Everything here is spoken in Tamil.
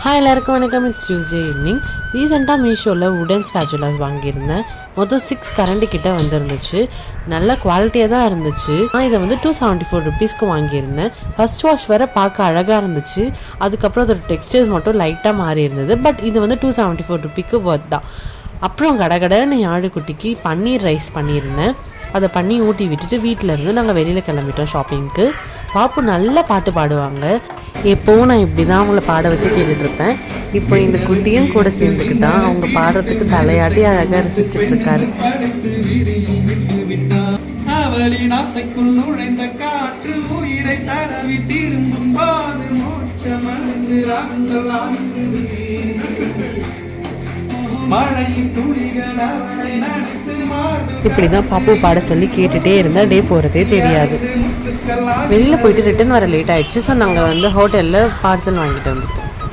ஹாய் எல்லாருக்கும் வணக்கம். It's Tuesday evening. ரீசெண்டாக மீஷோவில் வுடன் ஸ்பேச்சுலாஸ் வாங்கியிருந்தேன். மொத்தம் 6 கரண்டி கிட்ட வந்துருந்துச்சு. நல்ல குவாலிட்டியாக தான் இருந்துச்சு. நான் இதை வந்து 274 ருபீஸ்க்கு வாங்கியிருந்தேன். ஃபர்ஸ்ட் வாஷ் வேறு பார்க்க அழகாக இருந்துச்சு. அதுக்கப்புறம் அதோட டெக்ஸ்டர்ஸ் மட்டும் லைட்டாக மாறி இருந்தது. பட் இது வந்து 274 ருபீக்கு ஒர்த் தான். அப்புறம் கடகடன்னு யாழுக்குட்டிக்கு பன்னீர் ரைஸ் பண்ணியிருந்தேன். அதை பண்ணி ஊட்டி விட்டுட்டு வீட்டில் இருந்து நாங்கள் வெளியில் கிளம்பிட்டோம் ஷாப்பிங்க்கு. பாப்பு நல்லா பாட்டு பாடுவாங்க. எப்போவும் நான் இப்படி தான் அவங்கள பாட வச்சு கேட்டுட்ருப்பேன். இப்போ இந்த குட்டியும் கூட சேர்ந்துக்கிட்டான். அவங்க பாடுறதுக்கு தலையாட்டி அழகாக ரசிச்சுட்டு இருக்காரு. இப்படிதான் பாப்பு பாட சொல்லி கேட்டுட்டே இருந்தா டே போறதே தெரியாது. வெளியில போயிட்டு ரிட்டர்ன் வர லேட் ஆயிடுச்சு. ஸோ நாங்கள் வந்து ஹோட்டல்ல பார்சல் வாங்கிட்டு வந்துட்டோம்.